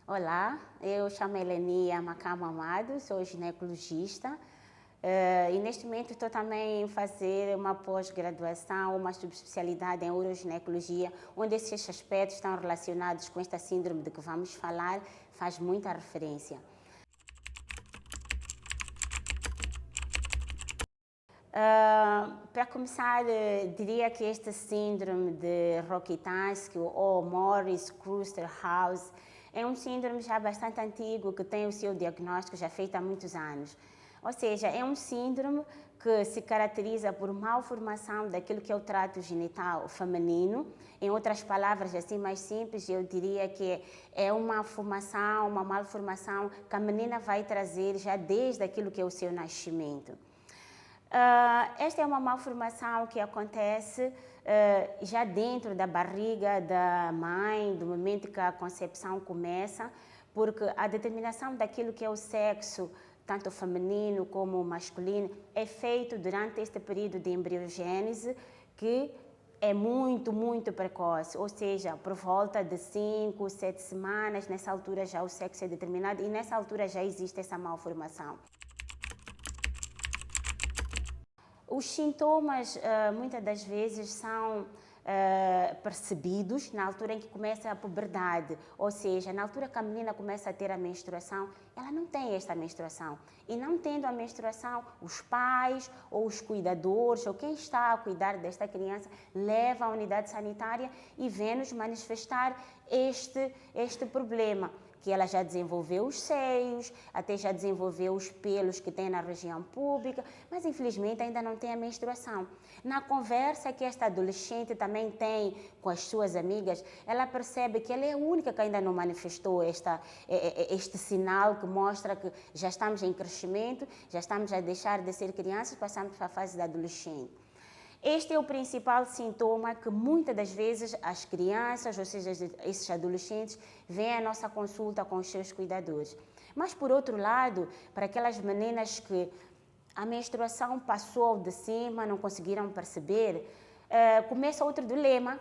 Olá, eu chamo Elenia Macama Amado, sou ginecologista e neste momento estou também a fazer uma pós-graduação, uma subespecialidade em uroginecologia, onde esses aspectos estão relacionados com esta síndrome de que vamos falar, faz muita referência. Para começar, diria que este síndrome de Rokitansky ou Morris-Kuster-House é um síndrome já bastante antigo que tem o seu diagnóstico já feito há muitos anos. Ou seja, é um síndrome que se caracteriza por malformação daquilo que é o trato genital feminino. Em outras palavras, assim mais simples, eu diria que é uma formação, uma malformação que a menina vai trazer já desde aquilo que é o seu nascimento. Esta é uma malformação que acontece já dentro da barriga da mãe, do momento que a concepção começa, porque a determinação daquilo que é o sexo, tanto feminino como masculino, é feito durante este período de embriogênese, que é muito precoce, ou seja, por volta de 5, 7 semanas, nessa altura já o sexo é determinado e nessa altura já existe essa malformação. Os sintomas, muitas das vezes, são percebidos na altura em que começa a puberdade, ou seja, na altura que a menina começa a ter a menstruação, ela não tem esta menstruação. E não tendo a menstruação, os pais ou os cuidadores ou quem está a cuidar desta criança leva à unidade sanitária e vem-nos manifestar este problema, que ela já desenvolveu os seios, até já desenvolveu os pelos que tem na região pública, mas infelizmente ainda não tem a menstruação. Na conversa que esta adolescente também tem com as suas amigas, ela percebe que ela é a única que ainda não manifestou este sinal que mostra que já estamos em crescimento, já estamos a deixar de ser crianças, passamos para a fase da adolescente. Este é o principal sintoma que muitas das vezes as crianças, ou seja, esses adolescentes, vêm à nossa consulta com os seus cuidadores. Mas, por outro lado, para aquelas meninas que a menstruação passou de cima, não conseguiram perceber, começa outro dilema.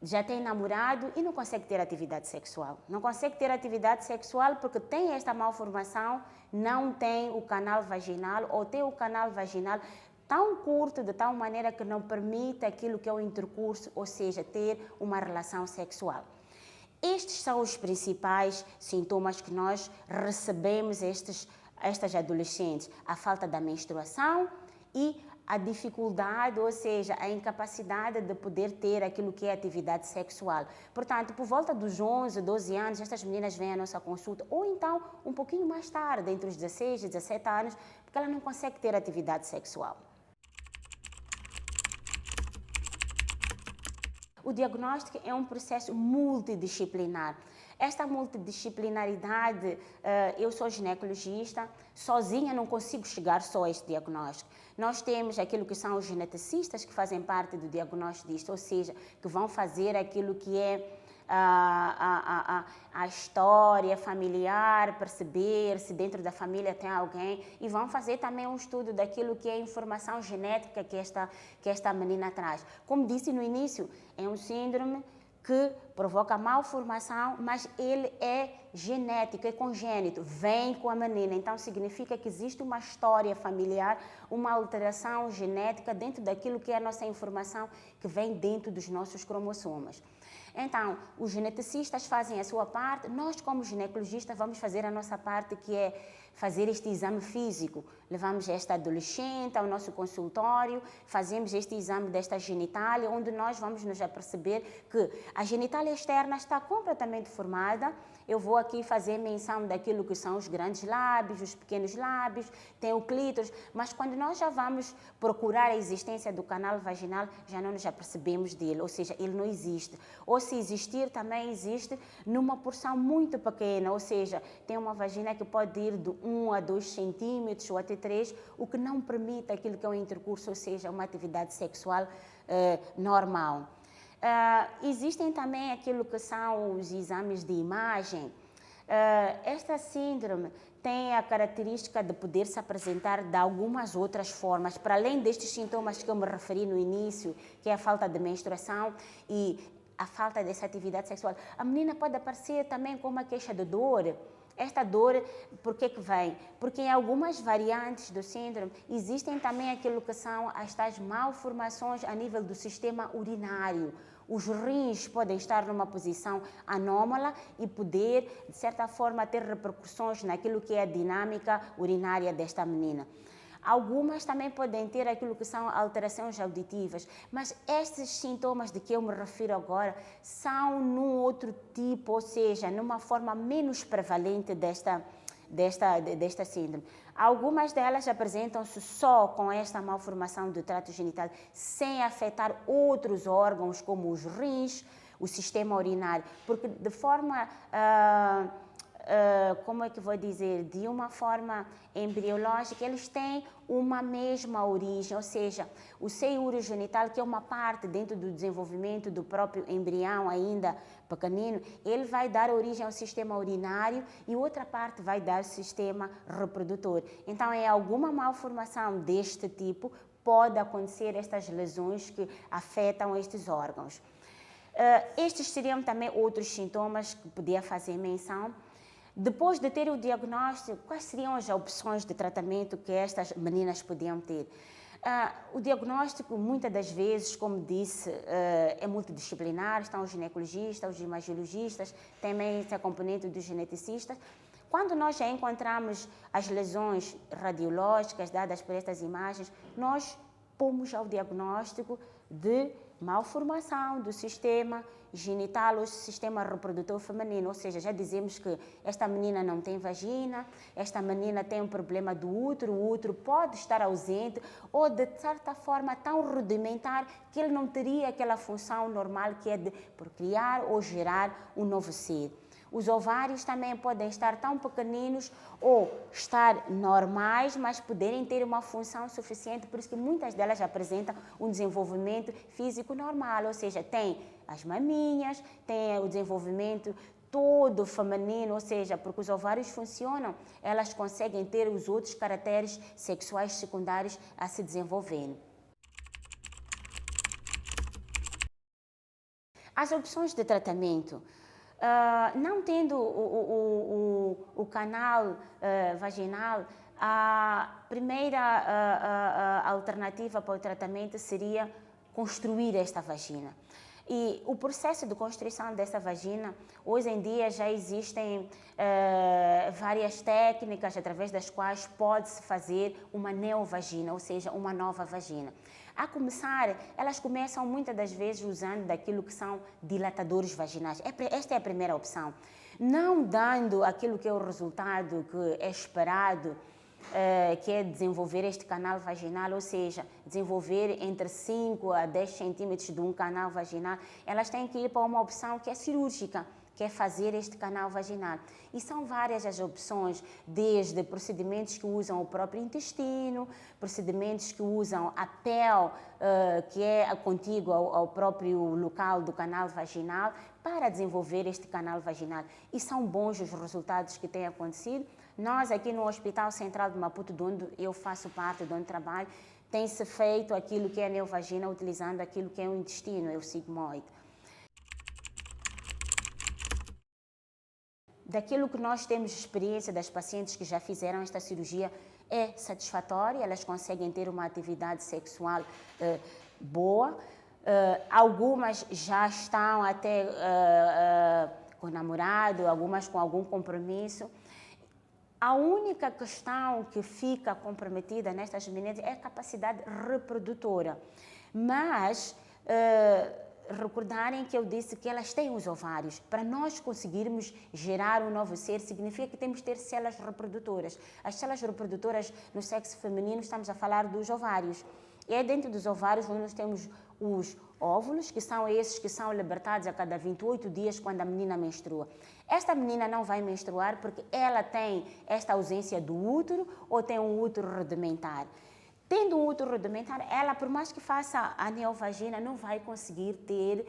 Já tem namorado e não consegue ter atividade sexual. Não consegue ter atividade sexual porque tem esta malformação, não tem o canal vaginal ou tem o canal vaginal tão curto, de tal maneira que não permite aquilo que é o intercurso, ou seja, ter uma relação sexual. Estes são os principais sintomas que nós recebemos estas adolescentes. A falta da menstruação e a dificuldade, ou seja, a incapacidade de poder ter aquilo que é atividade sexual. Portanto, por volta dos 11, 12 anos, estas meninas vêm à nossa consulta, ou então um pouquinho mais tarde, entre os 16 e 17 anos, porque ela não consegue ter atividade sexual. O diagnóstico é um processo multidisciplinar. Esta multidisciplinaridade, eu sou ginecologista, sozinha não consigo chegar só a este diagnóstico. Nós temos aquilo que são os geneticistas que fazem parte do diagnóstico disto, ou seja, que vão fazer aquilo que é a história familiar, perceber se dentro da família tem alguém e vão fazer também um estudo daquilo que é a informação genética que esta menina traz. Como disse no início, é um síndrome que provoca malformação, mas ele é genético, é congênito, vem com a menina. Então, significa que existe uma história familiar, uma alteração genética dentro daquilo que é a nossa informação que vem dentro dos nossos cromossomos. Então, os geneticistas fazem a sua parte, nós como ginecologistas vamos fazer a nossa parte, que é fazer este exame físico. Levamos esta adolescente ao nosso consultório, fazemos este exame desta genitália, onde nós vamos nos aperceber que a genitália externa está completamente formada. Eu vou aqui fazer menção daquilo que são os grandes lábios, os pequenos lábios, tem o clítoris, mas quando nós já vamos procurar a existência do canal vaginal, já não nos apercebemos dele, ou seja, ele não existe. Ou se existir, também existe numa porção muito pequena, ou seja, tem uma vagina que pode ir de 1 a 2 centímetros ou até 3, o que não permite aquilo que é um intercurso, ou seja, uma atividade sexual normal. Existem também aquilo que são os exames de imagem. Esta síndrome tem a característica de poder se apresentar de algumas outras formas, para além destes sintomas que eu me referi no início, que é a falta de menstruação e a falta dessa atividade sexual. A menina pode aparecer também com uma queixa de dor. Esta dor, por que vem? Porque em algumas variantes do síndrome existem também aquilo que são as tais malformações a nível do sistema urinário. Os rins podem estar numa posição anômala e poder, de certa forma, ter repercussões naquilo que é a dinâmica urinária desta menina. Algumas também podem ter aquilo que são alterações auditivas, mas estes sintomas de que eu me refiro agora são num outro tipo, ou seja, numa forma menos prevalente desta síndrome. Algumas delas apresentam-se só com esta malformação do trato genital, sem afetar outros órgãos como os rins, o sistema urinário, porque de forma... como é que vou dizer, de uma forma embriológica, eles têm uma mesma origem, ou seja, o seio urogenital, que é uma parte dentro do desenvolvimento do próprio embrião ainda pequenino, ele vai dar origem ao sistema urinário e outra parte vai dar sistema reprodutor. Então, em alguma malformação deste tipo, pode acontecer estas lesões que afetam estes órgãos. Estes seriam também outros sintomas que podia fazer menção. Depois de ter o diagnóstico, quais seriam as opções de tratamento que estas meninas podiam ter? O diagnóstico, muitas das vezes, como disse, é multidisciplinar, estão os ginecologistas, os imagiologistas, também esse componente dos geneticistas. Quando nós já encontramos as lesões radiológicas dadas por estas imagens, nós pomos ao diagnóstico de malformação do sistema genital ou sistema reprodutor feminino, ou seja, já dizemos que esta menina não tem vagina, esta menina tem um problema do útero, o útero pode estar ausente ou de certa forma tão rudimentar que ele não teria aquela função normal que é de procriar ou gerar um novo ser. Os ovários também podem estar tão pequeninos ou estar normais, mas poderem ter uma função suficiente, por isso que muitas delas apresentam um desenvolvimento físico normal, ou seja, tem as maminhas, tem o desenvolvimento todo feminino, ou seja, porque os ovários funcionam, elas conseguem ter os outros caracteres sexuais secundários a se desenvolverem. As opções de tratamento. Não tendo o canal vaginal, a primeira alternativa para o tratamento seria construir esta vagina. E o processo de construção dessa vagina, hoje em dia já existem várias técnicas através das quais pode-se fazer uma neovagina, ou seja, uma nova vagina. A começar, elas começam muitas das vezes usando daquilo que são dilatadores vaginais. Esta é a primeira opção. Não dando aquilo que é o resultado que é esperado, que é desenvolver este canal vaginal, ou seja, desenvolver entre 5 a 10 centímetros de um canal vaginal, elas têm que ir para uma opção que é cirúrgica, que é fazer este canal vaginal. E são várias as opções, desde procedimentos que usam o próprio intestino, procedimentos que usam a pele, que é contígua ao próprio local do canal vaginal, para desenvolver este canal vaginal. E são bons os resultados que têm acontecido. Nós, aqui no Hospital Central de Maputo, de onde eu faço parte, de onde trabalho, tem-se feito aquilo que é a neovagina, utilizando aquilo que é o intestino, é o sigmoide. Daquilo que nós temos experiência das pacientes que já fizeram esta cirurgia, é satisfatória, elas conseguem ter uma atividade sexual boa. Algumas já estão até com namorado, algumas com algum compromisso. A única questão que fica comprometida nestas meninas é a capacidade reprodutora. Mas recordarem que eu disse que elas têm os ovários. Para nós conseguirmos gerar um novo ser, significa que temos que ter células reprodutoras. As células reprodutoras no sexo feminino, estamos a falar dos ovários. E é dentro dos ovários onde nós temos os óvulos, que são esses que são libertados a cada 28 dias quando a menina menstrua. Esta menina não vai menstruar porque ela tem esta ausência do útero ou tem um útero rudimentar. Tendo um útero rudimentar, ela, por mais que faça a neovagina, não vai conseguir ter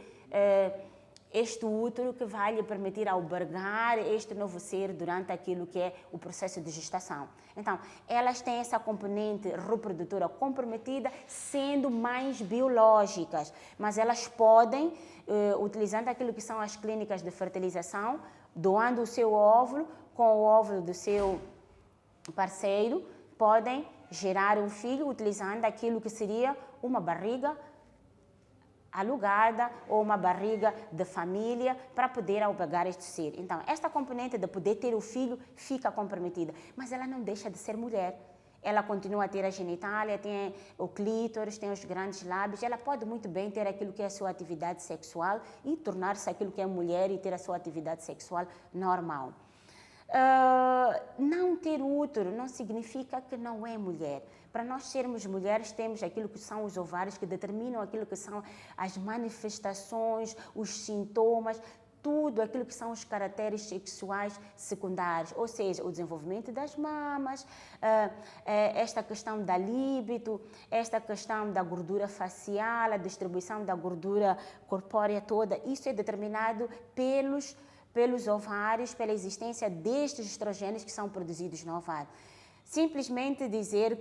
este útero que vai lhe permitir albergar este novo ser durante aquilo que é o processo de gestação. Então, elas têm essa componente reprodutora comprometida, sendo mães biológicas, mas elas podem, utilizando aquilo que são as clínicas de fertilização, doando o seu óvulo com o óvulo do seu parceiro, podem gerar um filho utilizando aquilo que seria uma barriga alugada ou uma barriga de família para poder albergar este ser. Então, esta componente de poder ter o filho fica comprometida, mas ela não deixa de ser mulher. Ela continua a ter a genitália, tem o clítoris, tem os grandes lábios, ela pode muito bem ter aquilo que é a sua atividade sexual e tornar-se aquilo que é mulher e ter a sua atividade sexual normal. Não ter útero não significa que não é mulher. Para nós sermos mulheres, temos aquilo que são os ovários, que determinam aquilo que são as manifestações, os sintomas, tudo aquilo que são os caracteres sexuais secundários, ou seja, o desenvolvimento das mamas, esta questão da libido, esta questão da gordura facial, a distribuição da gordura corpórea toda, isso é determinado pelos ovários, pela existência destes estrogênios que são produzidos no ovário. Simplesmente dizer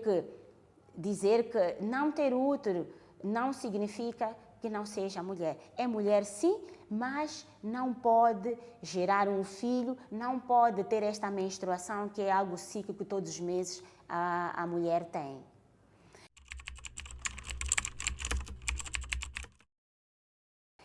que não ter útero não significa que não seja mulher. É mulher sim, mas não pode gerar um filho, não pode ter esta menstruação, que é algo cíclico que todos os meses a mulher tem.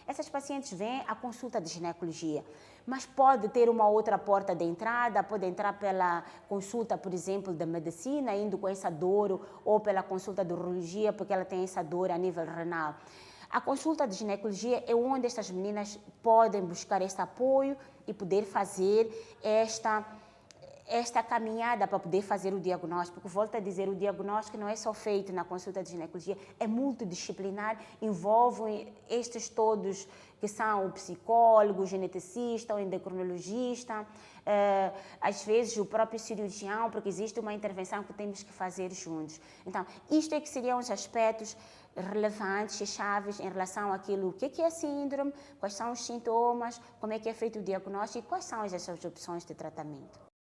Essas pacientes vêm à consulta de ginecologia, mas pode ter uma outra porta de entrada, pode entrar pela consulta, por exemplo, de medicina, indo com essa dor, ou pela consulta de urologia, porque ela tem essa dor a nível renal. A consulta de ginecologia é onde estas meninas podem buscar esse apoio e poder fazer esta caminhada para poder fazer o diagnóstico, porque volto a dizer, o diagnóstico não é só feito na consulta de ginecologia, é multidisciplinar, envolve estes todos que são o psicólogo, o geneticista, o endocrinologista, às vezes o próprio cirurgião, porque existe uma intervenção que temos que fazer juntos. Então, isto é que seriam os aspectos relevantes e chaves em relação àquilo, que é a síndrome, quais são os sintomas, como é que é feito o diagnóstico e quais são as opções de tratamento.